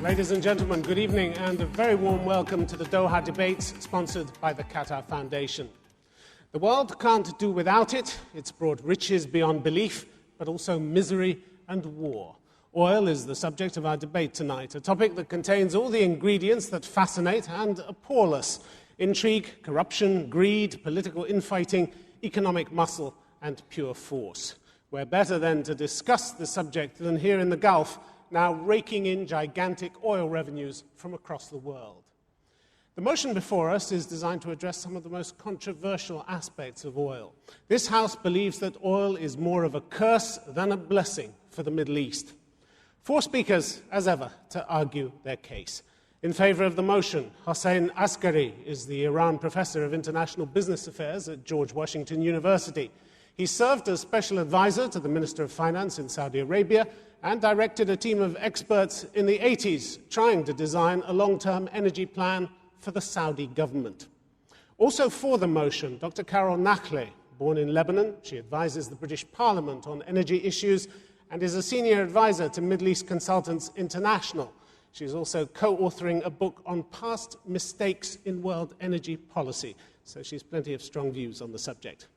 Ladies and gentlemen, good evening and a very warm welcome to the Doha Debates, sponsored by the Qatar Foundation. The world can't do without it. It's brought riches beyond belief, but also misery and war. Oil is the subject of our debate tonight, a topic that contains all the ingredients that fascinate and appall us: intrigue, corruption, greed, political infighting, economic muscle, and pure force. Where better then to discuss the subject than here in the Gulf, now raking in gigantic oil revenues from across the world. The motion before us is designed to address some of the most controversial aspects of oil. This House believes that oil is more of a curse than a blessing for the Middle East. 4 speakers, as ever, to argue their case. In favor of the motion, Hossein Askari is the Iran Professor of International Business Affairs at George Washington University. He served as special advisor to the Minister of Finance in Saudi Arabia and directed a team of experts in the 80s trying to design a long-term energy plan for the Saudi government. Also for the motion, Dr. Carol Nakhleh, born in Lebanon. She advises the British Parliament on energy issues and is a senior advisor to Middle East Consultants International. She's also co-authoring a book on past mistakes in world energy policy, so she's plenty of strong views on the subject.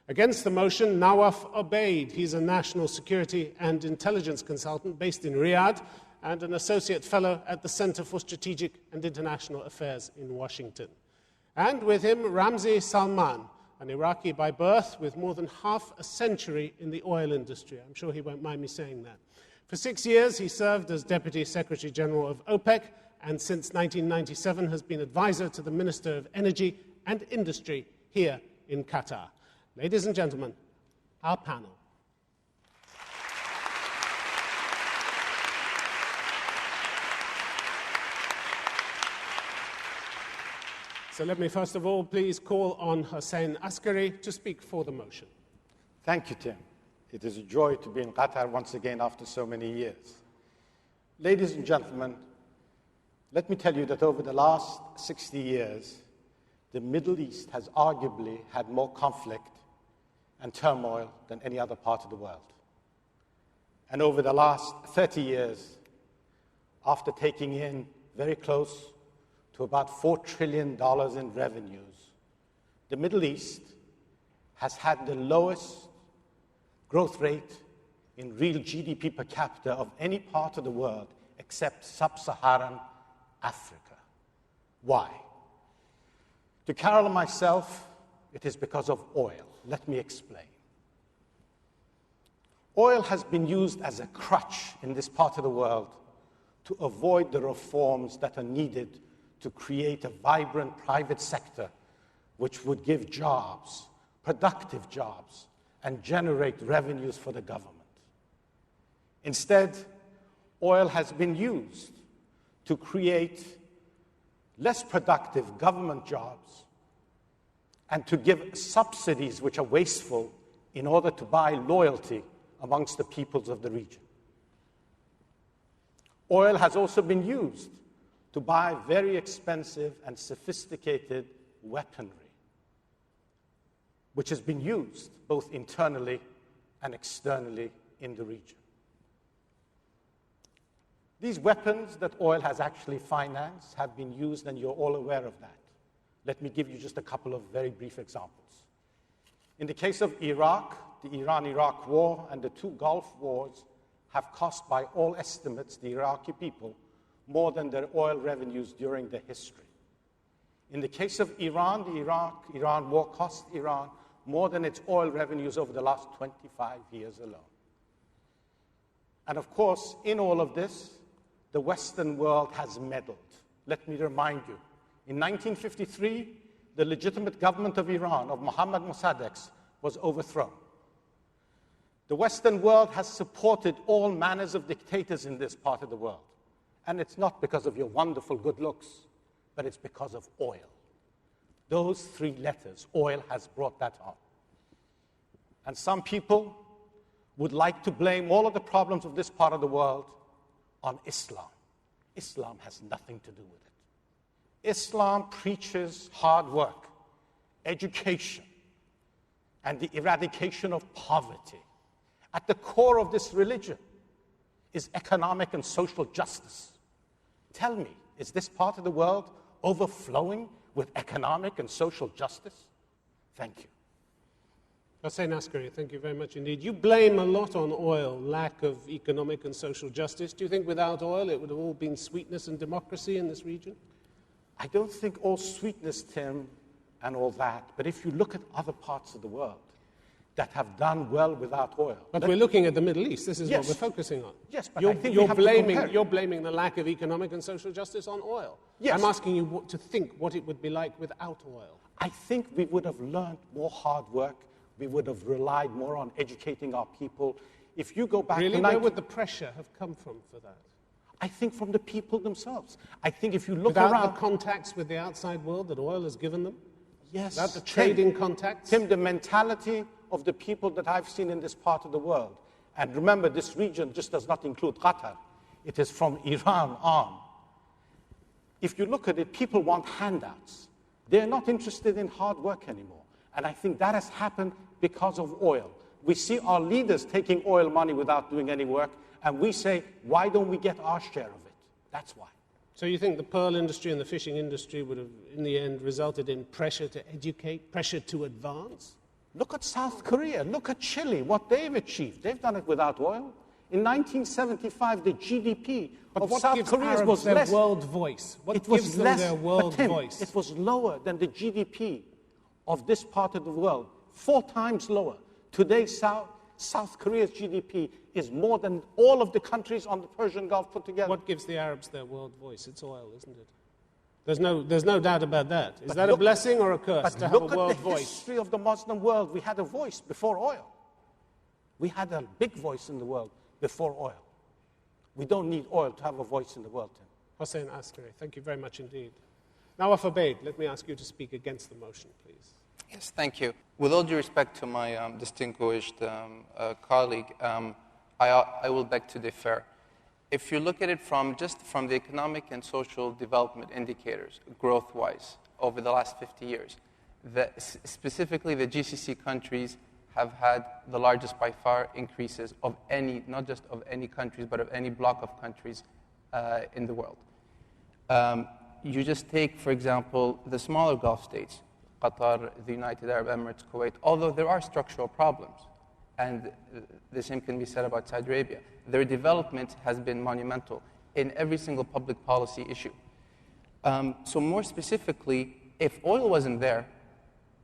Against the motion, Nawaf Obaid. He's a national security and intelligence consultant based in Riyadh and an associate fellow at the Center for Strategic and International Affairs in Washington. And with him, Ramzi Salman, an Iraqi by birth with more than half a century in the oil industry. I'm sure he won't mind me saying that. For 6 years, he served as Deputy Secretary General of OPEC and since 1997 has been advisor to the Minister of Energy and Industry here in Qatar. Ladies and gentlemen, our panel. So let me first of all please call on Hossein Askari to speak for the motion. Thank you, Tim. It is a joy to be in Qatar once again after so many years. Ladies and gentlemen, let me tell you that over the last 60 years, the Middle East has arguably had more conflict and turmoil than any other part of the world. And over the last 30 years, after taking in very close to about $4 trillion in revenues, the Middle East has had the lowest growth rate in real GDP per capita of any part of the world except sub-Saharan Africa. Why? To Carol and myself, it is because of oil. Let me explain. Oil has been used as a crutch in this part of the world to avoid the reforms that are needed to create a vibrant private sector which would give jobs, productive jobs, and generate revenues for the government. Instead, oil has been used to create less productive government jobs and to give subsidies which are wasteful in order to buy loyalty amongst the peoples of the region. Oil has also been used to buy very expensive and sophisticated weaponry, which has been used both internally and externally in the region. These weapons that oil has actually financed have been used, and you're all aware of that. Let me give you just a couple of very brief examples. In the case of Iraq, the Iran-Iraq war and the 2 Gulf wars have cost, by all estimates, the Iraqi people more than their oil revenues during their history. In the case of Iran, the Iraq-Iran war cost Iran more than its oil revenues over the last 25 years alone. And of course, in all of this, the Western world has meddled. Let me remind you, in 1953, the legitimate government of Iran, of Mohammad Mossadegh, was overthrown. The Western world has supported all manners of dictators in this part of the world. And it's not because of your wonderful good looks, but it's because of oil. Those 3 letters, oil, has brought that on. And some people would like to blame all of the problems of this part of the world on Islam. Islam has nothing to do with it. Islam preaches hard work, education, and the eradication of poverty. At the core of this religion is economic and social justice. Tell me, is this part of the world overflowing with economic and social justice? Thank you. Hossein Askari, thank you very much indeed. You blame a lot on oil, lack of economic and social justice. Do you think without oil it would have all been sweetness and democracy in this region? I don't think all sweetness, Tim, and all that, but if you look at other parts of the world that have done well without oil. But we're looking at the Middle East. This is Yes. what we're focusing on. Yes, but I think we have to compare. You're blaming the lack of economic and social justice on oil. Yes. I'm asking you to think what it would be like without oil. I think we would have learned more hard work. We would have relied more on educating our people. If you go back Really? to Where would the pressure have come from for that? I think from the people themselves. I think if you look Without around, the contacts with the outside world that oil has given them? yes, Without the trading contacts? Tim, the mentality of the people that I've seen in this part of the world, and remember, this region just does not include Qatar. It is from Iran on. If you look at it, people want handouts. They're not interested in hard work anymore. And I think that has happened because of oil. We see our leaders taking oil money without doing any work, and we say, why don't we get our share of it? That's why. So you think the pearl industry and the fishing industry would have, in the end, resulted in pressure to educate, pressure to advance? Look at South Korea, look at Chile, what they've achieved. They've done it without oil. In 1975, the GDP of what South gives Korea Arabs was their less. world voice? What It was gives them less, their world but Tim, voice? it was lower than the GDP of this part of the world, 4 times lower. Today, South Korea's GDP is more than all of the countries on the Persian Gulf put together. What gives the Arabs their world voice? It's oil, isn't it? There's no doubt about that. Is But that a blessing or a curse But to have a look at world the voice? history of the Muslim world. We had a voice before oil. We had a big voice in the world before oil. We don't need oil to have a voice in the world, Tim. Hossein Askari, thank you very much indeed. Nawaf Abeid, let me ask you to speak against the motion, please. Yes, thank you. With all due respect to my distinguished colleague, I will beg to differ. If you look at it from the economic and social development indicators, growth-wise, over the last 50 years, specifically the GCC countries have had the largest by far increases of any, not just of any countries, but of any block of countries in the world. You just take, for example, the smaller Gulf states, Qatar, the United Arab Emirates, Kuwait, although there are structural problems, and the same can be said about Saudi Arabia. Their development has been monumental in every single public policy issue. So more specifically, if oil wasn't there,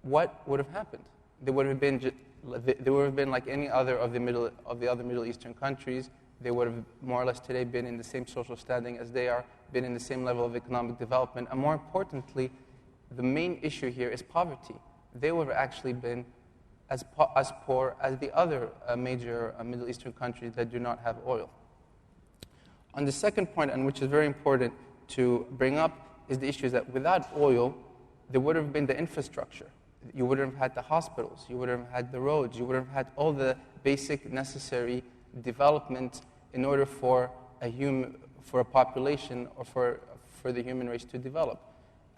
what would have happened? There would have been like any other of the other Middle Eastern countries. They would have more or less today been in the same social standing as they are, been in the same level of economic development, and more importantly, the main issue here is poverty. They would have actually been as poor as the other major Middle Eastern countries that do not have oil. On the second point, and which is very important to bring up, is the issue that without oil, there would have been the infrastructure. You would have had the hospitals, you would have had the roads, you would have had all the basic necessary development in order for a population or for the human race to develop.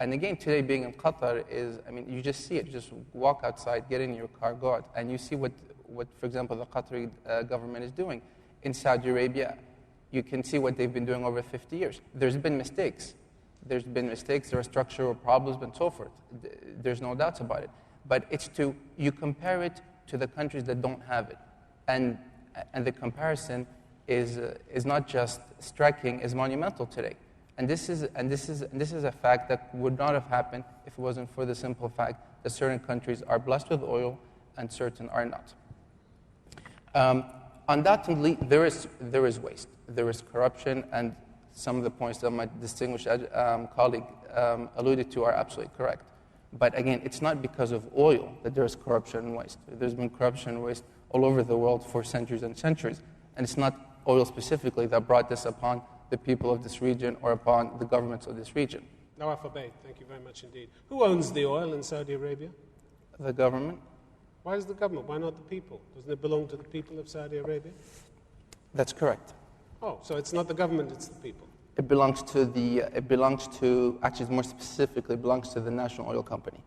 And again, today being in Qatar is, I mean, you just see it. You just walk outside, get in your car, go out, and you see what for example, the Qatari government is doing. In Saudi Arabia, you can see what they've been doing over 50 years. There's been mistakes. There are structural problems, and so forth. There's no doubts about it. But you compare it to the countries that don't have it. And the comparison is not just striking, is monumental today. And this is a fact that would not have happened if it wasn't for the simple fact that certain countries are blessed with oil and certain are not. Undoubtedly, there is waste, there is corruption, and some of the points that my distinguished colleague alluded to are absolutely correct. But again, it's not because of oil that there is corruption and waste. There's been corruption and waste all over the world for centuries and centuries, and it's not oil specifically that brought this upon the people of this region or upon the governments of this region. Nawaf Abeid, thank you very much indeed. Who owns the oil in Saudi Arabia? The government. Why is the government? Why not the people? Doesn't it belong to the people of Saudi Arabia? That's correct. Oh, so it's not the government, it's the people. Actually more specifically, it belongs to the National Oil Company.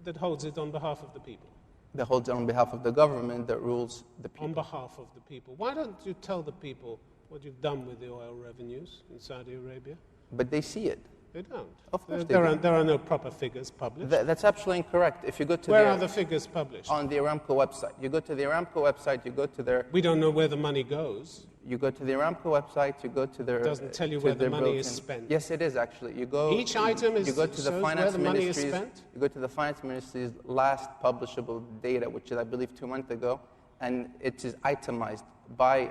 That holds it on behalf of the people. That holds it on behalf of the government that rules the people. On behalf of the people. Why don't you tell the people what you've done with the oil revenues in Saudi Arabia. But they see it. They don't. Of course There don't. are no proper figures published. That's absolutely incorrect. If you go to Where are the figures published? on the Aramco website. You go to the Aramco website, you go to their... We don't know where the money goes. You go to the Aramco website, you go to their... It doesn't tell you to where the their money is bulletin. spent. Yes, it is actually. You go... Each item you go to the shows finance where the money is ministry's... spent? You go to the finance ministry's last publishable data, which is, I believe, 2 months ago, and it is itemized by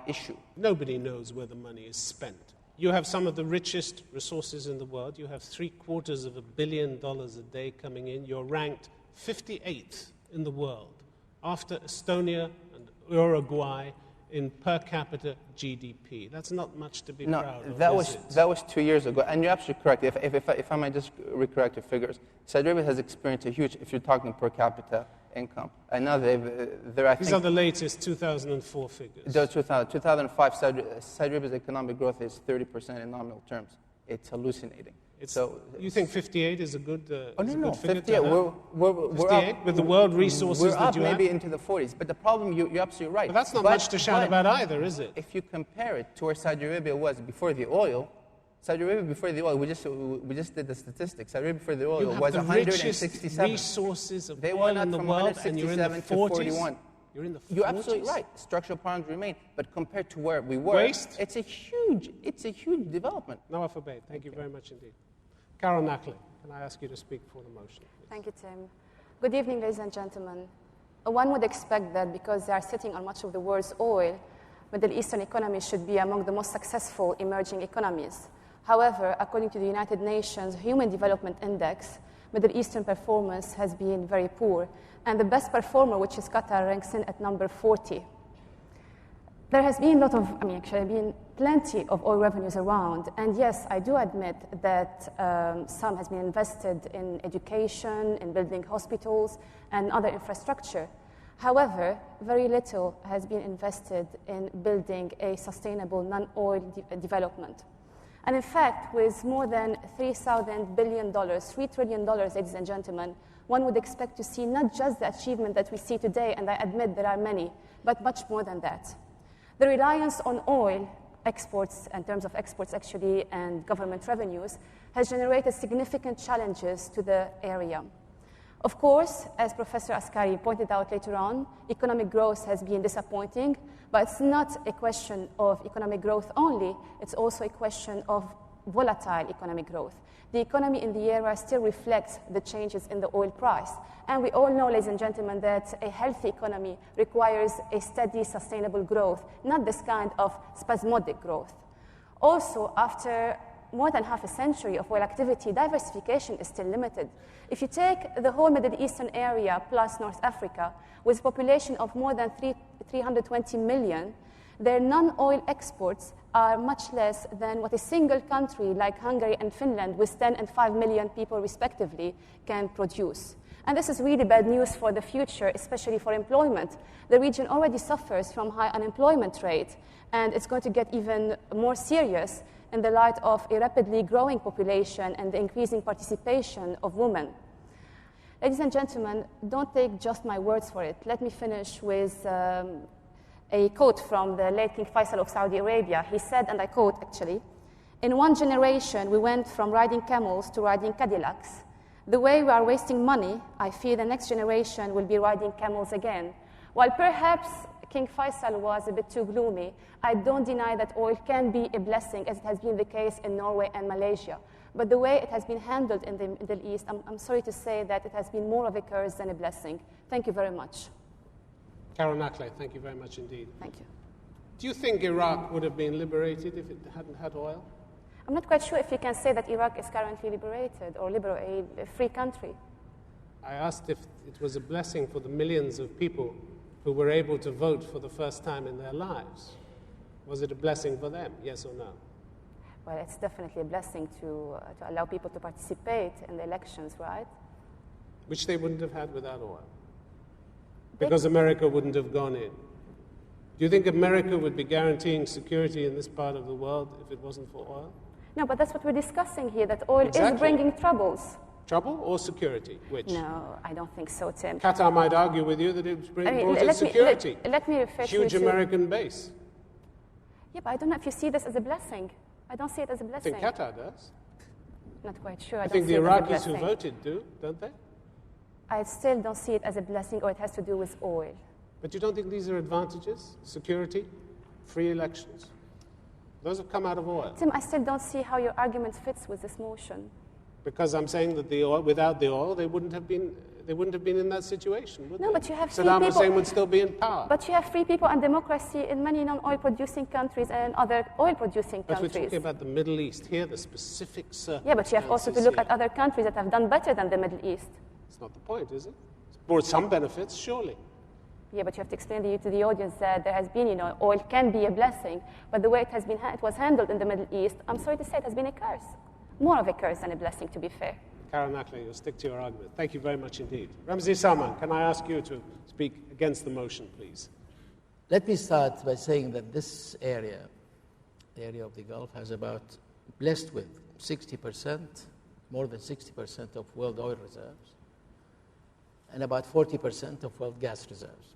issue. Nobody knows where the money is spent. You have some of the richest resources in the world. You have $750 million a day coming in. You're ranked 58th in the world, after Estonia and Uruguay in per capita GDP. That's not much to be proud of. No, that was 2 years ago, and you're absolutely correct. If I might just recorrect your figures, Saudi Arabia has experienced a huge, if you're talking per capita income, and now these are the latest 2004 figures. 2005, Saudi Arabia's economic growth is 30% in nominal terms. It's hallucinating. You think 58 is a good, no, figure 58. We're 58 up, with the world resources we're that up you maybe have? into the 40s. But the problem, you're absolutely right. But that's not much to shout about either, is it? If you compare it to where Saudi Arabia was before the oil, Saudi Arabia before the oil, we just did the statistics. Saudi Arabia before the oil was 167. The resources of they oil went up in the from world, and you're in the 167 to 40s. 41. You're in the 40s. You're absolutely right. Structural problems remain, but compared to where we were, Waste? it's a huge development. Noah Fabaid, thank you very much indeed. Carol Nackley, can I ask you to speak for the motion? Thank you, Tim. Good evening, ladies and gentlemen. One would expect that because they are sitting on much of the world's oil, Middle Eastern economies should be among the most successful emerging economies. However, according to the United Nations Human Development Index, Middle Eastern performance has been very poor, and the best performer, which is Qatar, ranks in at number 40. There has been been plenty of oil revenues around, and yes, I do admit that some has been invested in education, in building hospitals, and other infrastructure. However, very little has been invested in building a sustainable non-oil development. And in fact, with more than $3,000 billion, $3 trillion, ladies and gentlemen, one would expect to see not just the achievement that we see today, and I admit there are many, but much more than that. The reliance on oil exports, in terms of exports actually, and government revenues, has generated significant challenges to the area. Of course, as Professor Askari pointed out later on, economic growth has been disappointing, but it's not a question of economic growth only, it's also a question of volatile economic growth. The economy in the area still reflects the changes in the oil price. And we all know, ladies and gentlemen, that a healthy economy requires a steady, sustainable growth, not this kind of spasmodic growth. Also, after more than half a century of oil activity, diversification is still limited. If you take the whole Middle Eastern area plus North Africa, with a population of more than 320 million, their non-oil exports are much less than what a single country like Hungary and Finland, with 10 and 5 million people respectively, can produce. And this is really bad news for the future, especially for employment. The region already suffers from high unemployment rate, and it's going to get even more serious in the light of a rapidly growing population and the increasing participation of women. Ladies and gentlemen, don't take just my words for it. Let me finish with a quote from the late King Faisal of Saudi Arabia. He said, and I quote actually, "In one generation, we went from riding camels to riding Cadillacs. The way we are wasting money, I fear the next generation will be riding camels again." While perhaps King Faisal was a bit too gloomy, I don't deny that oil can be a blessing, as it has been the case in Norway and Malaysia. But the way it has been handled in the Middle East, I'm sorry to say that it has been more of a curse than a blessing. Thank you very much. Carol Nackley, thank you very much indeed. Thank you. Do you think Iraq would have been liberated if it hadn't had oil? I'm not quite sure if you can say that Iraq is currently liberated or a free country. I asked if it was a blessing for the millions of people who were able to vote for the first time in their lives. Was it a blessing for them, yes or no? Well, it's definitely a blessing to allow people to participate in the elections, right? Which they wouldn't have had without oil. Because America wouldn't have gone in. Do you think America would be guaranteeing security in this part of the world if it wasn't for oil? No, but that's what we're discussing here, that oil is bringing troubles. Trouble or security? Which? No, I don't think so, Tim. Qatar might argue with you that it brought in security. Let me refer Huge to American base. Yeah, but I don't know if you see this as a blessing. I don't see it as a I blessing. think Qatar does. Not quite sure. I don't think see the it as a Iraqis who blessing. voted do, don't they? I still don't see it as a blessing, or it has to do with oil. But you don't think these are advantages? Security, free elections? Those have come out of oil. Tim, I still don't see how your argument fits with this motion. Because I'm saying that the oil, without the oil, they wouldn't have been in that situation, would No, they? but you have free Saddam people. Hussein would still be in power. But you have free people and democracy in many non-oil producing countries and other oil producing But we're countries. talking about the Middle East here, the specific Yeah, but you have also to look at other countries that have done better than the Middle East. It's not the point, is it? It's brought some benefits, surely. Yeah, but you have to explain to the audience that there has been, oil can be a blessing, but the way it was handled in the Middle East, I'm sorry to say, it has been a curse. More of a curse than a blessing, to be fair. Karen Ackler, you'll stick to your argument. Thank you very much indeed. Ramzi Salman, can I ask you to speak against the motion, please? Let me start by saying that this area, the area of the Gulf, has about blessed with 60%, more than 60% of world oil reserves, and about 40% of world gas reserves.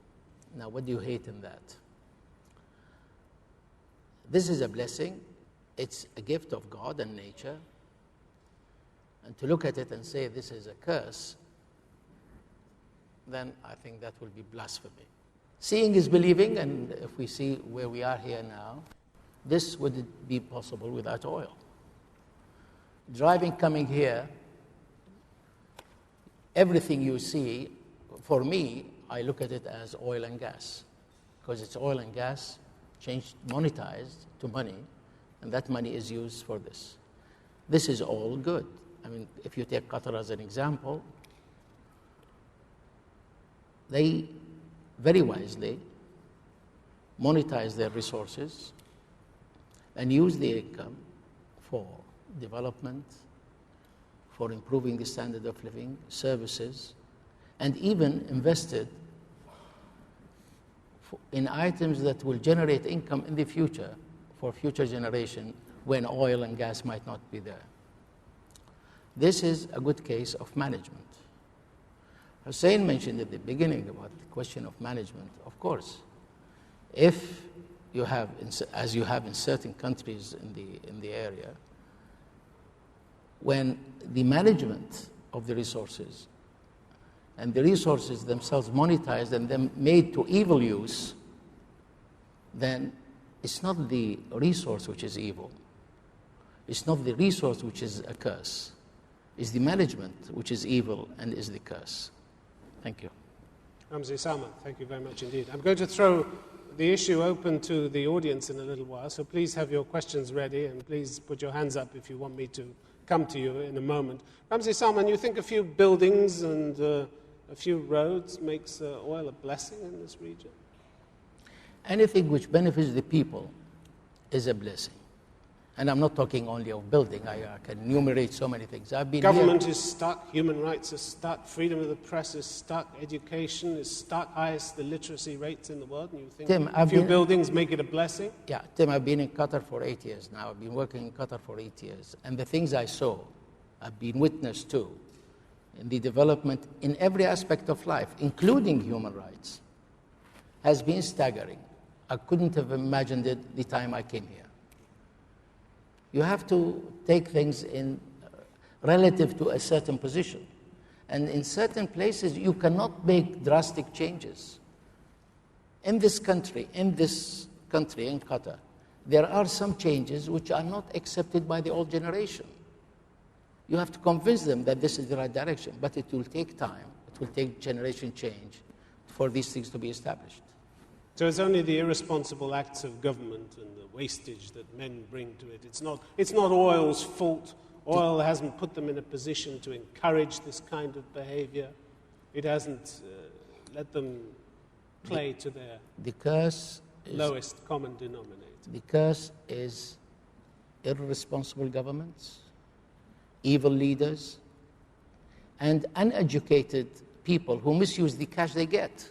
Now, what do you hate in that? This is a blessing. It's a gift of God and nature. And to look at it and say this is a curse, then I think that will be blasphemy. Seeing is believing, and if we see where we are here now, this wouldn't be possible without oil. Driving, coming here, everything you see, for me, I look at it as oil and gas, because it's oil and gas changed, monetized to money, and that money is used for this. This is all good. I mean, if you take Qatar as an example, they very wisely monetize their resources and use the income for development, for improving the standard of living, services, and even invested in items that will generate income in the future for future generation when oil and gas might not be there. This is a good case of management. Hussein mentioned at the beginning about the question of management. Of course, if you have, as you have in certain countries in the area, when the management of the resources and the resources themselves monetized and then made to evil use, then it's not the resource which is evil. It's not the resource which is a curse. It's the management which is evil and is the curse. Thank you. Ramzi Salman, thank you very much indeed. I'm going to throw the issue open to the audience in a little while, so please have your questions ready and please put your hands up if you want me to come to you in a moment. Ramzi Salman, you think a few buildings and a few roads makes oil a blessing in this region? Anything which benefits the people is a blessing. And I'm not talking only of building. I can enumerate so many things. Government is stuck, human rights are stuck, freedom of the press is stuck, education is stuck, highest the literacy rates in the world, and you think Tim, a few buildings make it a blessing? Yeah, Tim, I've been in Qatar for 8 years now. I've been working in Qatar for 8 years. And the things I saw, I've been witness to, in the development in every aspect of life, including human rights, has been staggering. I couldn't have imagined it the time I came here. You have to take things in relative to a certain position. And in certain places, you cannot make drastic changes. In this country, in Qatar, there are some changes which are not accepted by the old generation. You have to convince them that this is the right direction, but it will take time. It will take generation change for these things to be established. So it's only the irresponsible acts of government and the wastage that men bring to it. It's not oil's fault. Oil hasn't put them in a position to encourage this kind of behavior. It hasn't let them play to their lowest common denominator. The curse is irresponsible governments, evil leaders, and uneducated people who misuse the cash they get.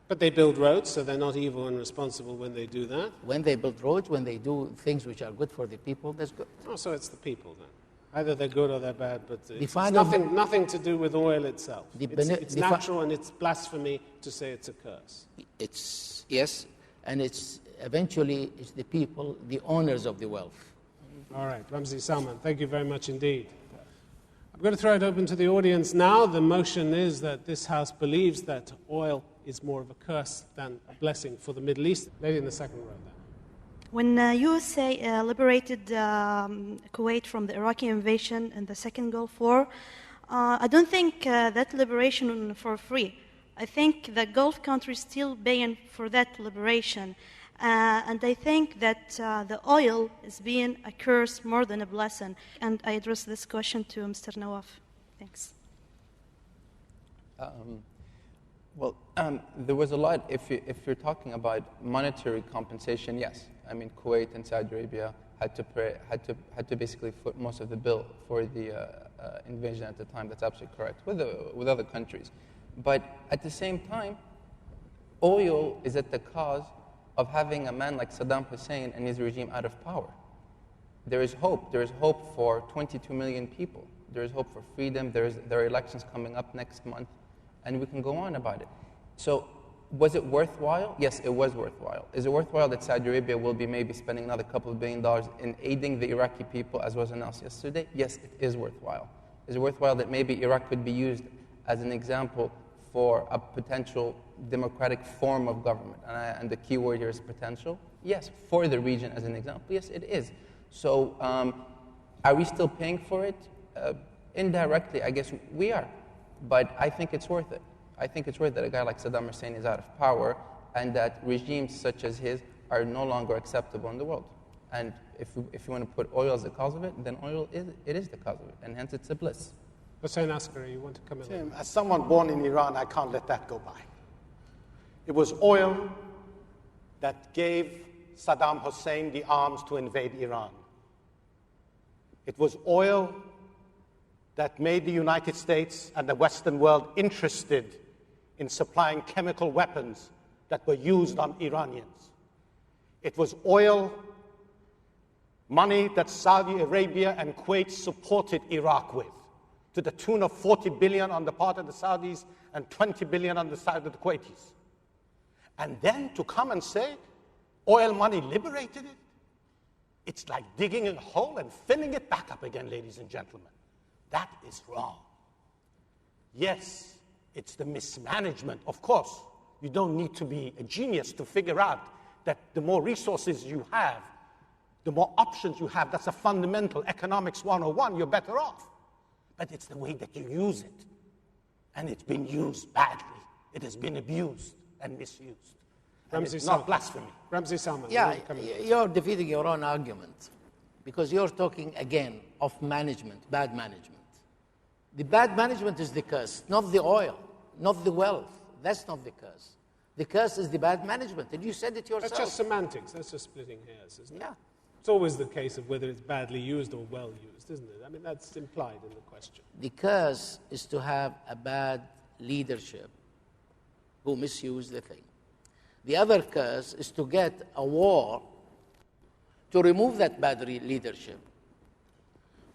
But they build roads, so they're not evil and responsible when they do that. When they build roads, when they do things which are good for the people, that's good. Oh, so it's the people then. Either they're good or they're bad, but it's nothing to do with oil itself. It's natural and it's blasphemy to say it's a curse. Yes, and eventually it's the people, the owners of the wealth. All right, Ramzi Salman, thank you very much indeed. I'm going to throw it open to the audience now. The motion is that this House believes that oil is more of a curse than a blessing for the Middle East. Lady in the second row there. When USA liberated Kuwait from the Iraqi invasion in the second Gulf War, I don't think that liberation was for free. I think the Gulf countries still paying for that liberation. And I think that the oil is being a curse more than a blessing. And I address this question to Mr. Nawaf. Thanks. There was a lot. If you're talking about monetary compensation, yes. I mean, Kuwait and Saudi Arabia had to basically foot most of the bill for the invasion at the time. That's absolutely correct. With other countries, but at the same time, oil is at the cause of having a man like Saddam Hussein and his regime out of power. There is hope. There is hope for 22 million people. There is hope for freedom. There are elections coming up next month, and we can go on about it. So, was it worthwhile? Yes, it was worthwhile. Is it worthwhile that Saudi Arabia will be maybe spending another couple of $1 billion in aiding the Iraqi people, as was announced yesterday? Yes, it is worthwhile. Is it worthwhile that maybe Iraq could be used as an example for a potential democratic form of government? And the key word here is potential. Yes, for the region as an example. Yes, it is. So are we still paying for it? Indirectly, I guess we are. But I think it's worth it. I think it's worth that a guy like Saddam Hussein is out of power and that regimes such as his are no longer acceptable in the world. And if you want to put oil as the cause of it, then oil is the cause of it, and hence it's a bliss. Hussein Askari, you want to come in? Tim, as someone born in Iran, I can't let that go by. It was oil that gave Saddam Hussein the arms to invade Iran. It was oil that made the United States and the Western world interested in supplying chemical weapons that were used on Iranians. It was oil, money that Saudi Arabia and Kuwait supported Iraq with, to the tune of 40 billion on the part of the Saudis and 20 billion on the side of the Kuwaitis. And then to come and say oil money liberated it, it's like digging a hole and filling it back up again, ladies and gentlemen. That is wrong. Yes, it's the mismanagement. Of course, you don't need to be a genius to figure out that the more resources you have, the more options you have. That's a fundamental economics 101. You're better off. But it's the way that you use it. And it's been used badly. It has been abused and misused. And it's not blasphemy. Ramzi Salman. Yeah, you're defeating your own argument because you're talking again of management, bad management. The bad management is the curse, not the oil, not the wealth. That's not the curse. The curse is the bad management, and you said it yourself. That's just semantics. That's just splitting hairs, isn't it? Yeah. It's always the case of whether it's badly used or well used, isn't it? I mean, that's implied in the question. The curse is to have a bad leadership who misuse the thing. The other curse is to get a war to remove that bad leadership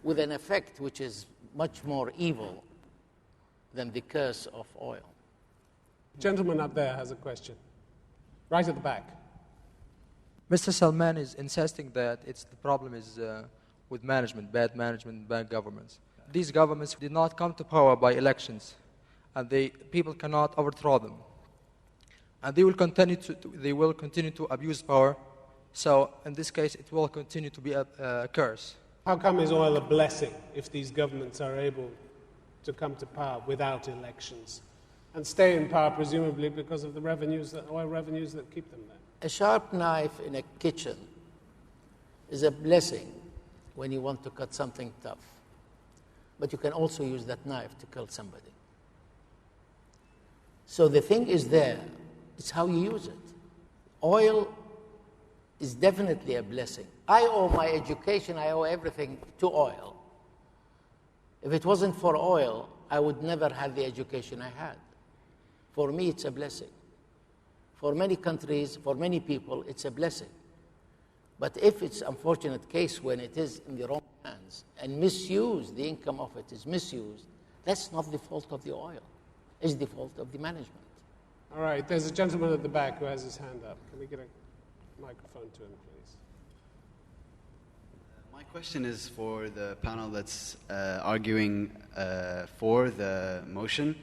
with an effect which is much more evil than the curse of oil. Gentleman up there has a question. Right at the back. Mr. Salman is insisting that the problem is with management, bad governments. These governments did not come to power by elections, and people cannot overthrow them. And they will continue to abuse power. So in this case, it will continue to be a curse. How come is oil a blessing if these governments are able to come to power without elections and stay in power, presumably because of the oil revenues that keep them there? A sharp knife in a kitchen is a blessing when you want to cut something tough. But you can also use that knife to kill somebody. So the thing is there. It's how you use it. Oil is definitely a blessing. I owe my education, I owe everything to oil. If it wasn't for oil, I would never have the education I had. For me, it's a blessing. For many countries, for many people, it's a blessing. But if it's an unfortunate case when it is in the wrong hands and misused, the income of it is misused, that's not the fault of the oil. It's the fault of the management. All right, there's a gentleman at the back who has his hand up. Can we get a... microphone to him, please. My question is for the panel that's arguing for the motion.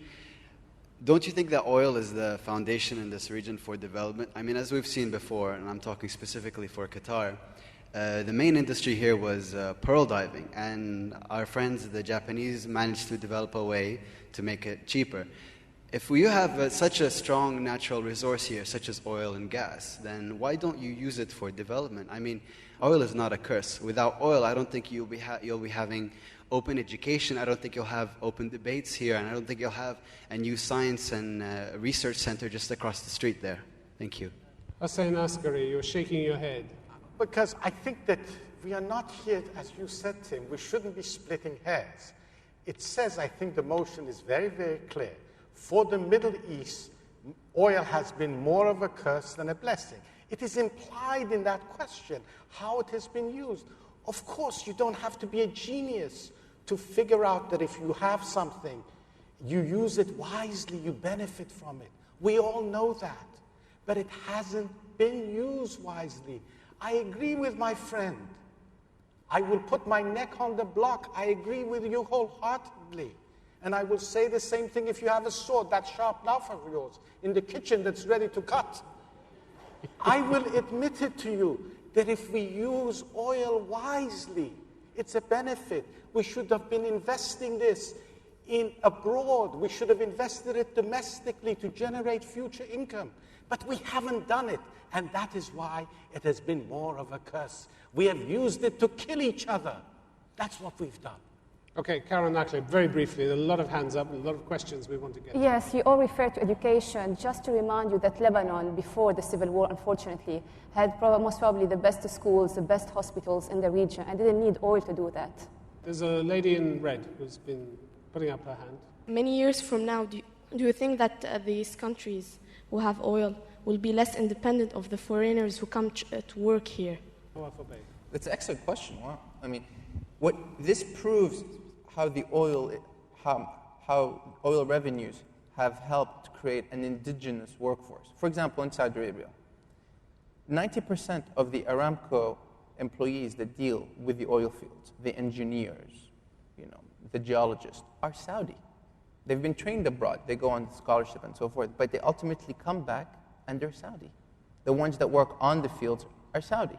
Don't you think that oil is the foundation in this region for development? I mean, as we've seen before, and I'm talking specifically for Qatar, the main industry here was pearl diving, and our friends, the Japanese, managed to develop a way to make it cheaper. If you have such a strong natural resource here, such as oil and gas, then why don't you use it for development? I mean, oil is not a curse. Without oil, I don't think you'll be having open education. I don't think you'll have open debates here, and I don't think you'll have a new science and research center just across the street there. Thank you. Hussein Askari, you're shaking your head. Because I think that we are not here, as you said, Tim, we shouldn't be splitting hairs. It says, I think the motion is very, very clear. For the Middle East, oil has been more of a curse than a blessing. It is implied in that question how it has been used. Of course, you don't have to be a genius to figure out that if you have something, you use it wisely, you benefit from it. We all know that. But it hasn't been used wisely. I agree with my friend. I will put my neck on the block. I agree with you wholeheartedly. And I will say the same thing if you have a sword, that sharp knife of yours, in the kitchen that's ready to cut. I will admit it to you that if we use oil wisely, it's a benefit. We should have been investing this in abroad. We should have invested it domestically to generate future income. But we haven't done it, and that is why it has been more of a curse. We have used it to kill each other. That's what we've done. Okay, Karen Ackley, very briefly, there are a lot of hands up and a lot of questions we want to get. Yes, you all refer to education. Just to remind you that Lebanon, before the civil war, unfortunately, had most probably the best schools, the best hospitals in the region, and didn't need oil to do that. There's a lady in red who's been putting up her hand. Many years from now, do you think that these countries who have oil will be less independent of the foreigners who come to work here? That's an excellent question. Wow. I mean, what this proves how the oil, how oil revenues have helped create an indigenous workforce. For example, in Saudi Arabia, 90% of the Aramco employees that deal with the oil fields, the engineers, the geologists, are Saudi. They've been trained abroad. They go on scholarship and so forth, but they ultimately come back and they're Saudi. The ones that work on the fields are Saudi.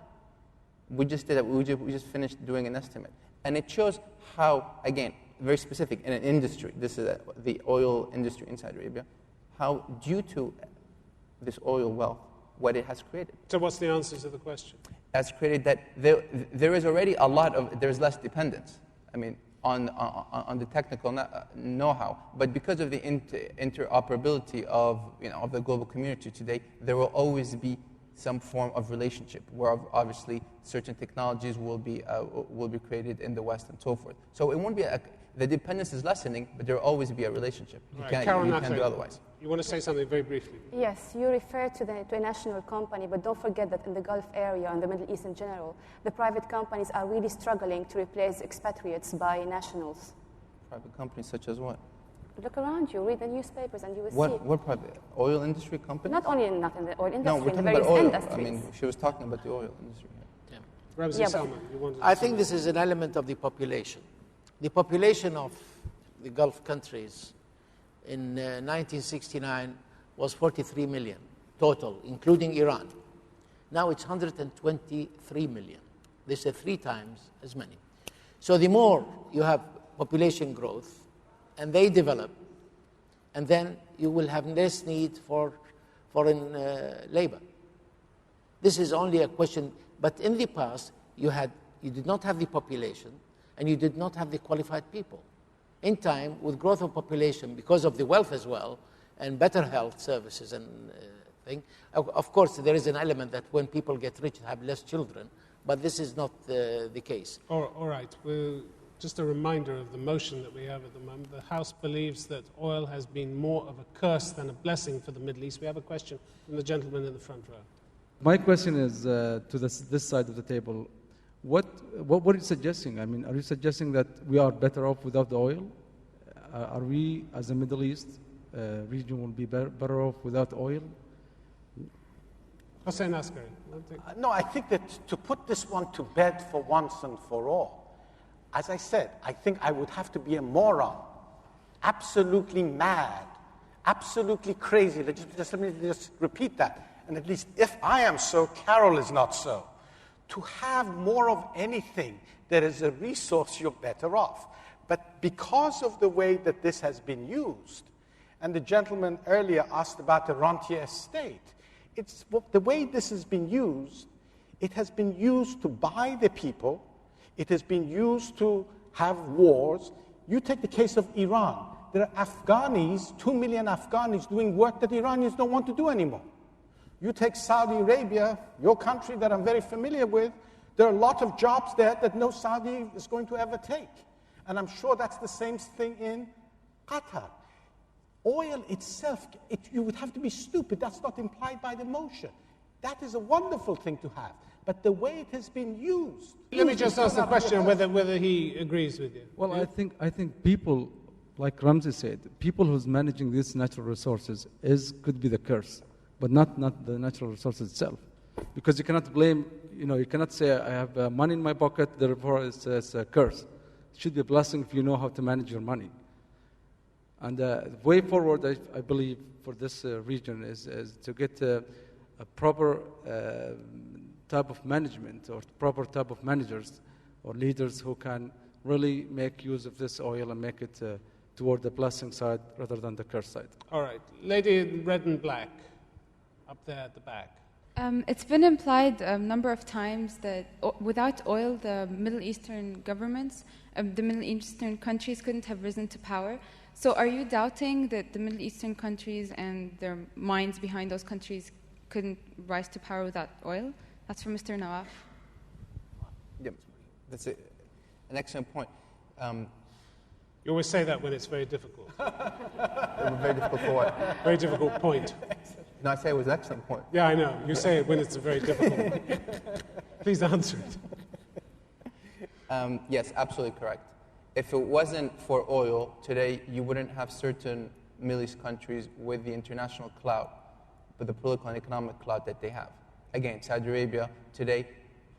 We just did it. We just finished doing an estimate. And it shows how, again, very specific in an industry, this is the oil industry in Saudi Arabia, how due to this oil wealth, what it has created. So what's the answer to the question? It has created that there is already there's less dependence. I mean, on the technical know-how, but because of the interoperability of the global community today, there will always be some form of relationship where obviously certain technologies will be created in the West and so forth. So it won't be the dependence is lessening, but there will always be a relationship. You can't do otherwise. You want to say something very briefly? Yes, you refer to a national company, but don't forget that in the Gulf area and the Middle East in general, the private companies are really struggling to replace expatriates by nationals. Private companies such as what? Look around you, read the newspapers, and you will see. What private? Oil industry companies? Not in the oil industry, no, we're in the talking various about oil. industries. I mean, she was talking about the oil industry. Yeah. Ramzi Salman, you wanted to I think this is an element of the population. The population of the Gulf countries in 1969 was 43 million total, including Iran. Now it's 123 million. This is 3 times as many. So the more you have population growth, and they develop, and then you will have less need for foreign labor. This is only a question, but in the past, you did not have the population, and you did not have the qualified people. In time, with growth of population, because of the wealth as well, and better health services and thing, of course, there is an element that when people get rich, have less children, but this is not the case. All right. Just a reminder of the motion that we have at the moment. The House believes that oil has been more of a curse than a blessing for the Middle East. We have a question from the gentleman in the front row. My question is to this side of the table. What are you suggesting? I mean, are you suggesting that we are better off without the oil? Are we, as a Middle East region, will be better off without oil? Hossein Askari. No, I think that to put this one to bed for once and for all, as I said, I think I would have to be a moron, absolutely mad, absolutely crazy. Let me just repeat that. And at least if I am so, Carol is not so. To have more of anything that is a resource, you're better off. But because of the way that this has been used, and the gentleman earlier asked about the rentier estate, the way this has been used, it has been used to buy the people, it has been used to have wars. You take the case of Iran. There are Afghanis, 2 million Afghanis doing work that Iranians don't want to do anymore. You take Saudi Arabia, your country that I'm very familiar with, there are a lot of jobs there that no Saudi is going to ever take. And I'm sure that's the same thing in Qatar. Oil itself, you would have to be stupid. That's not implied by the motion. That is a wonderful thing to have. But the way it has been used... Let me just ask the question whether he agrees with you. Well, I think people, like Ramzi said, people who's managing these natural resources could be the curse, but not the natural resources itself. Because you cannot blame, you cannot say, I have money in my pocket, therefore it's a curse. It should be a blessing if you know how to manage your money. And the way forward, I believe, for this region is to get a proper type of management or proper type of managers or leaders who can really make use of this oil and make it toward the blessing side rather than the curse side. All right. Lady in red and black, up there at the back. It's been implied a number of times that without oil, the Middle Eastern governments, the Middle Eastern countries couldn't have risen to power. So are you doubting that the Middle Eastern countries and their minds behind those countries couldn't rise to power without oil? That's from Mr. Nawaf. Yep, that's an excellent point. You always say that when it's very difficult. Very difficult for what? Very difficult point. No, I say it was an excellent point. Yeah, I know. You say it when it's a very difficult point. Please answer it. Yes, absolutely correct. If it wasn't for oil, today you wouldn't have certain Middle East countries with the international clout, with the political and economic clout that they have. Again, Saudi Arabia today,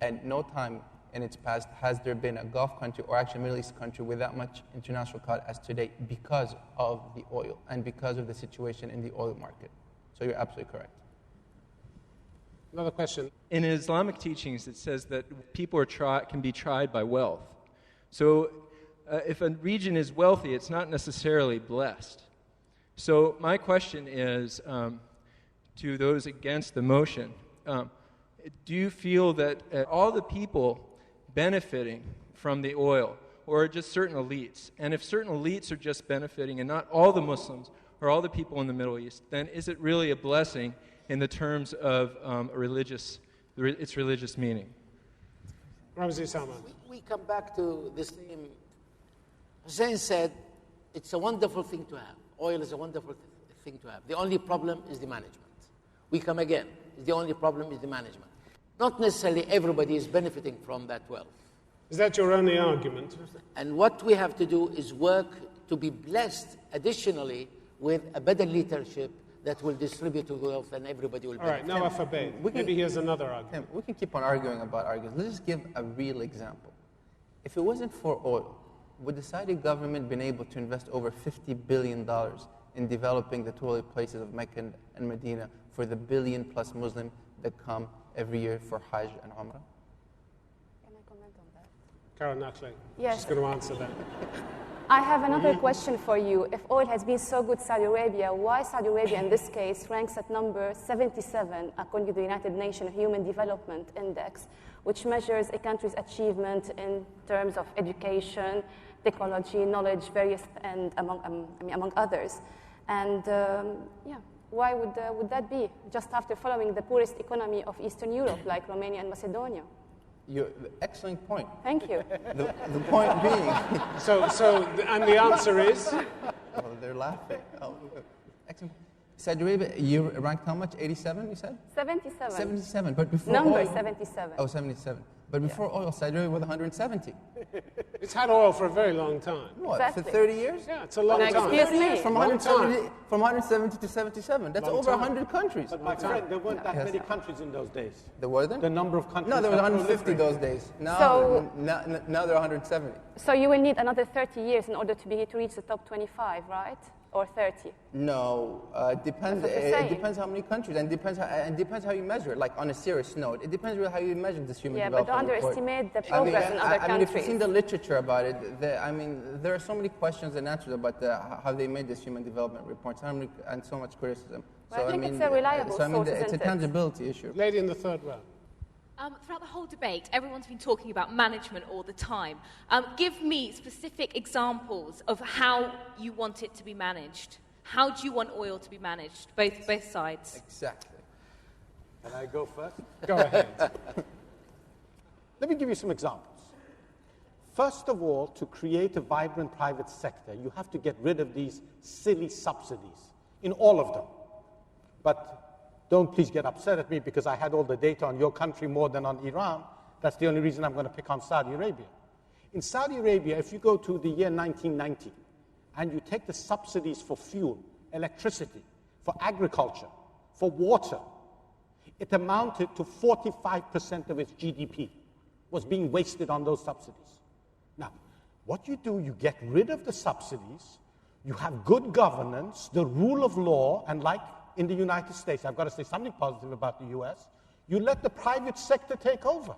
at no time in its past has there been a Gulf country or actually a Middle East country with that much international clout as today because of the oil and because of the situation in the oil market. So you're absolutely correct. Another question. In Islamic teachings, it says that people can be tried by wealth. So if a region is wealthy, it's not necessarily blessed. So my question is to those against the motion, do you feel that all the people benefiting from the oil, or just certain elites? And if certain elites are just benefiting and not all the Muslims or all the people in the Middle East, then is it really a blessing in the terms of its religious meaning? Ramzi Salman. We come back to the same. Hussein said it's a wonderful thing to have. Oil is a wonderful thing to have. The only problem is the management. We come again. The only problem is the management. Not necessarily everybody is benefiting from that wealth. Is that your only argument? And what we have to do is work to be blessed additionally with a better leadership that will distribute the wealth and everybody will benefit. All right, Nawaf Abeid. Maybe here's another argument. We can keep on arguing about arguments. Let's just give a real example. If it wasn't for oil, would the Saudi government been able to invest over $50 billion in developing the 12 places of Mecca and Medina for the billion-plus Muslims that come every year for Hajj and Umrah? Can I comment on that? Karen Natli. Yes. She's going to answer that. I have another question for you. If oil has been so good Saudi Arabia, why Saudi Arabia in this case ranks at number 77 according to the United Nations Human Development Index, which measures a country's achievement in terms of education, technology, knowledge, various, and among others. And why would that be? Just after following the poorest economy of Eastern Europe, like Romania and Macedonia. Excellent point. Thank you. The point being... and the answer is? Well, they're laughing. Oh, excellent. Saudi Arabia, you ranked how much? 87, you said? 77. 77, but before Number oil... 77. Oh, 77. But before oil, Saudi Arabia was 170. It's had oil for a very long time. What, Exactly. for 30 years? Yeah, it's a long time. Excuse me. From 170 to 77. That's Long over time. 100 countries. But my friend, there weren't that many countries in those days. There wasn't? The number of countries. No, there was have 150 proliferated. those days. Now, So- now there are 170. So you will need another 30 years in order to reach the top 25, right? Or 30? No, depends. That's what you're It saying. depends how many countries, and depends how you measure it. Like on a serious note, it depends really how you measure this human Yeah, but don't development report. underestimate the progress in other I mean, if you've countries. seen the literature about it, there are so many questions and answers about how they made this human development report, and so much criticism. Well, I think it's a reliable source, it's a isn't it? tangibility issue. Lady in the third row. Throughout the whole debate, everyone's been talking about management all the time. Give me specific examples of how you want it to be managed. How do you want oil to be managed, both sides? Exactly. Can I go first? Go ahead. Let me give you some examples. First of all, to create a vibrant private sector, you have to get rid of these silly subsidies in all of them. But don't please get upset at me because I had all the data on your country more than on Iran. That's the only reason I'm going to pick on Saudi Arabia. In Saudi Arabia, if you go to the year 1990 and you take the subsidies for fuel, electricity, for agriculture, for water, it amounted to 45% of its GDP was being wasted on those subsidies. Now, what you do, you get rid of the subsidies, you have good governance, the rule of law, and like in the United States, I've got to say something positive about the US, you let the private sector take over.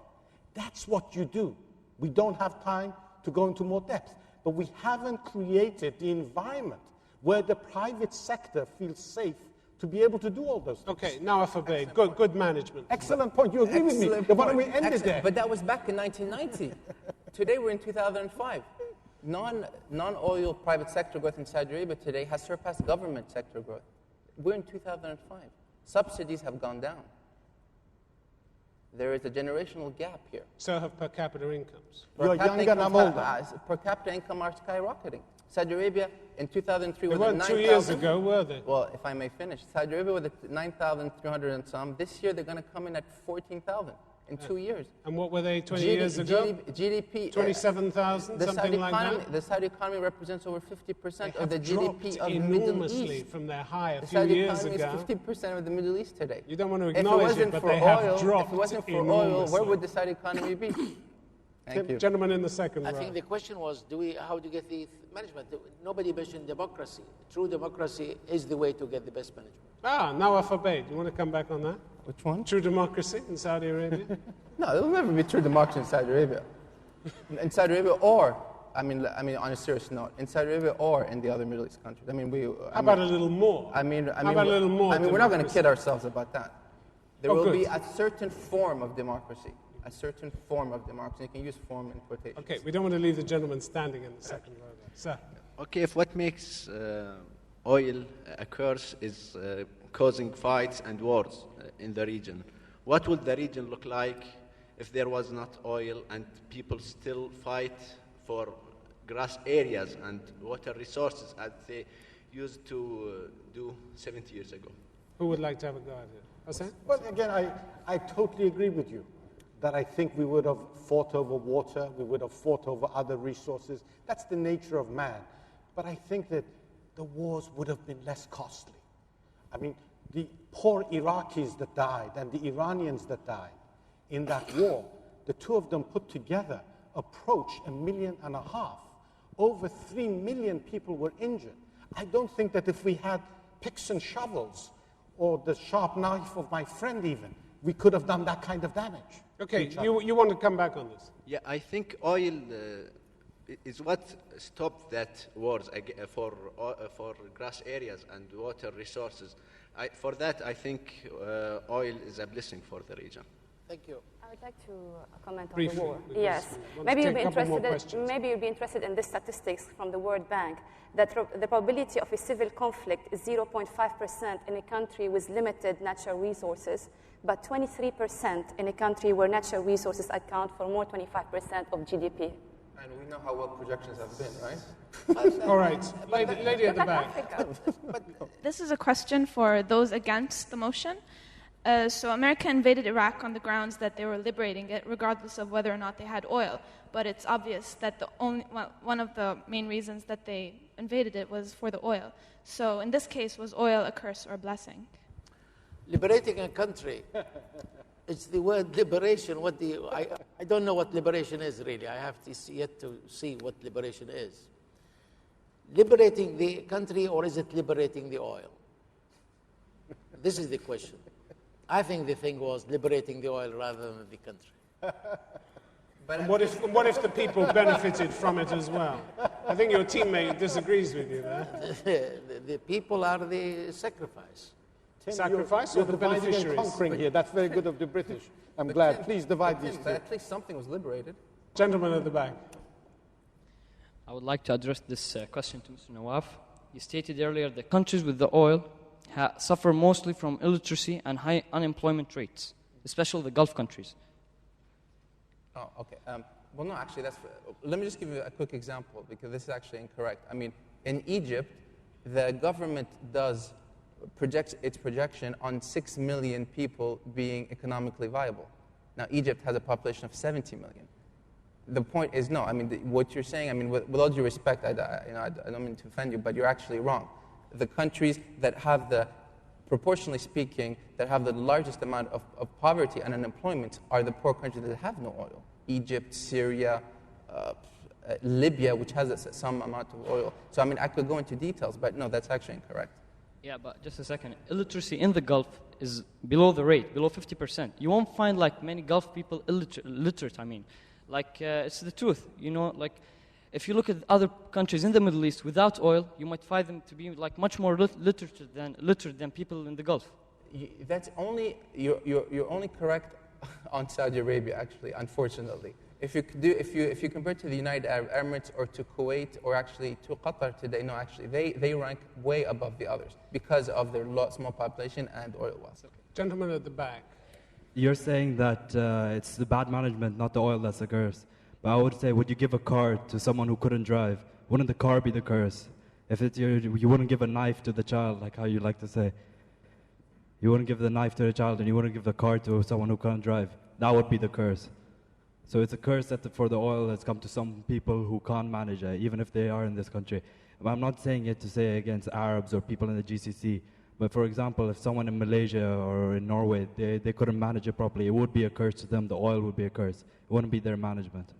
That's what you do. We don't have time to go into more depth, but we haven't created the environment where the private sector feels safe to be able to do all those things. Okay, now Alpha Bay. Good management. Excellent point. You agree with me. Excellent Then why don't point. we end it Excellent. there? But that was back in 1990. Today we're in 2005. Non-oil private sector growth in Saudi Arabia today has surpassed government sector growth. We're in 2005. Subsidies have gone down. There is a generational gap here. So have per capita incomes. You're younger and I'm older. Per capita income are skyrocketing. Saudi Arabia in 2003 They was at weren't 9,000. 2 years ago, were they? Well, if I may finish, Saudi Arabia was at 9,300 and some. This year they're going to come in at 14,000 in 2 years. And what were they 20 years ago? GDP. 27,000, something like that? The Saudi economy represents over 50% They of the have GDP dropped of the Middle enormously East. from their high a The few Saudi years economy ago. is 50% of the Middle East today. You don't want to If it acknowledge wasn't it, but for they have oil, dropped if it wasn't for oil, enormously. where would the Saudi economy be? Thank you. Gentleman in the second I row. think the question was, how do you get the management? Nobody mentioned democracy. True democracy is the way to get the best management. Now Alpha Bay. Do you want to come back on that? Which one? True democracy in Saudi Arabia? No, there will never be true democracy in Saudi Arabia. In Saudi Arabia, or I mean, on a serious note, in Saudi Arabia or in the other Middle East countries. How about a little more? How about a little more? We're not going to kid ourselves about that. There will good. be a certain form of democracy. A certain form of democracy. You can use form in quotations. Okay, we don't want to leave the gentleman standing in the second row there. Sir. Okay, if what makes oil a curse is causing fights and wars in the region, what would the region look like if there was not oil and people still fight for grass areas and water resources as they used to do 70 years ago? Who would like to have a go at it? Hassan? Well, again, I totally agree with you that I think we would have fought over water, we would have fought over other resources. That's the nature of man. But I think that the wars would have been less costly. I mean, the poor Iraqis that died and the Iranians that died in that war, the two of them put together approached 1.5 million. Over 3 million people were injured. I don't think that if we had picks and shovels or the sharp knife of my friend even, we could have done that kind of damage. Okay, you want to come back on this? Yeah, I think oil is what stopped that wars for grass areas and water resources. For that, I think oil is a blessing for the region. Thank you. I would like to comment Briefly, on the war. because Yes, we want maybe to you'll take be a couple more interested. questions. Maybe you'll be interested in the statistics from the World Bank that the probability of a civil conflict is 0.5% in a country with limited natural resources, but 23% in a country where natural resources account for more 25% of GDP. And we know how well projections have been, right? All right, lady at the back. This is a question for those against the motion. So America invaded Iraq on the grounds that they were liberating it, regardless of whether or not they had oil. But it's obvious that one of the main reasons that they invaded it was for the oil. So in this case, was oil a curse or a blessing? Liberating a country, it's the word liberation. I don't know what liberation is, really. I have yet to see what liberation is. Liberating the country, or is it liberating the oil? This is the question. I think the thing was liberating the oil rather than the country. And what if the people benefited from it as well? I think your teammate disagrees with you there. The people are the sacrifice. Tim, Sacrifice you're or the dividing and beneficiaries? conquering here. That's very good of the British. I'm glad. Please divide these two. At least something was liberated. Gentleman at the back. I would like to address this question to Mr. Nawaf. You stated earlier that countries with the oil suffer mostly from illiteracy and high unemployment rates, especially the Gulf countries. Oh, okay. Well, no, actually, let me just give you a quick example, because this is actually incorrect. I mean, in Egypt, the government does project its projection on 6 million people being economically viable. Now, Egypt has a population of 70 million. The point is, no, I mean, what you're saying, I mean, with all due respect, I don't mean to offend you, but you're actually wrong. The countries that have proportionally speaking, that have the largest amount of poverty and unemployment are the poor countries that have no oil. Egypt, Syria, Libya, which has some amount of oil. So, I mean, I could go into details, but no, that's actually incorrect. Yeah, but just a second. Illiteracy in the Gulf is below the rate, below 50%. You won't find, like, many Gulf people illiterate, I mean. Like, it's the truth, you know, like, if you look at other countries in the Middle East without oil, you might find them to be, like, much more literate than people in the Gulf. That's only, you're only correct on Saudi Arabia, actually, unfortunately. If you compare to the United Arab Emirates or to Kuwait or actually to Qatar today, no, actually, they rank way above the others because of their small population and oil wealth. Okay. Gentleman at the back. You're saying that it's the bad management, not the oil, that's the curse. But I would say, would you give a car to someone who couldn't drive? Wouldn't the car be the curse? If you wouldn't give a knife to the child, like how you like to say. You wouldn't give the knife to the child and you wouldn't give the car to someone who can't drive. That would be the curse. So it's a curse for the oil that's come to some people who can't manage it, even if they are in this country. But I'm not saying it to say against Arabs or people in the GCC. But for example, if someone in Malaysia or in Norway, they couldn't manage it properly, it would be a curse to them. The oil would be a curse. It wouldn't be their management.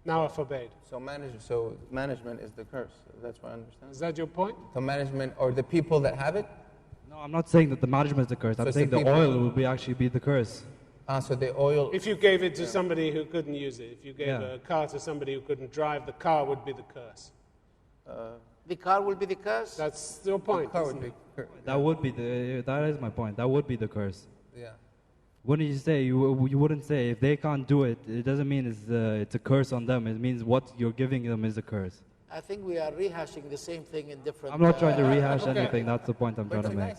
Now I forbade. So management is the curse. That's what I understand. Is that your point? So management, or the people that have it? No, I'm not saying that the management is the curse. I'm saying the oil will actually be the curse. So the oil... If you gave it to somebody who couldn't use it, if you gave a car to somebody who couldn't drive, the car would be the curse. The car will be the curse? That's your point. That is my point. That would be the curse. Yeah. Wouldn't you say, you wouldn't say, if they can't do it, it doesn't mean it's a curse on them. It means what you're giving them is a curse. I think we are rehashing the same thing in different... I'm not trying to rehash anything. That's the point I'm trying to make.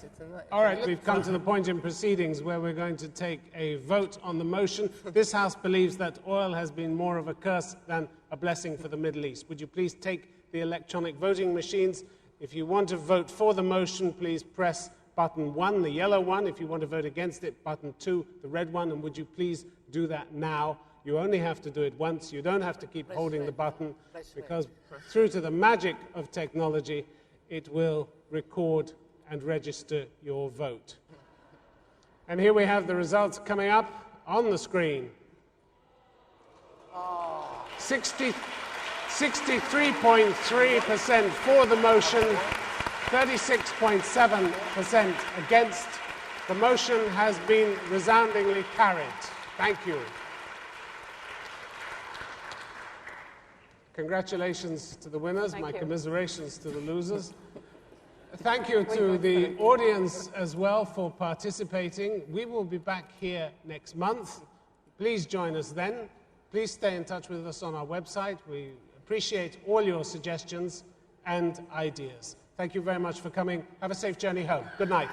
All right, we've come to the point in proceedings where we're going to take a vote on the motion. This House believes that oil has been more of a curse than a blessing for the Middle East. Would you please take the electronic voting machines? If you want to vote for the motion, please press button 1, the yellow one. If you want to vote against it, button 2, the red one. And would you please do that now? You only have to do it once. You don't have to keep holding the button, because through to the magic of technology, it will record and register your vote. And here we have the results coming up on the screen. 63.3% for the motion, 36.7% against. The motion has been resoundingly carried. Thank you. Congratulations to the winners. My commiserations to the losers. Thank you to the audience as well for participating. We will be back here next month. Please join us then. Please stay in touch with us on our website. We appreciate all your suggestions and ideas. Thank you very much for coming. Have a safe journey home. Good night.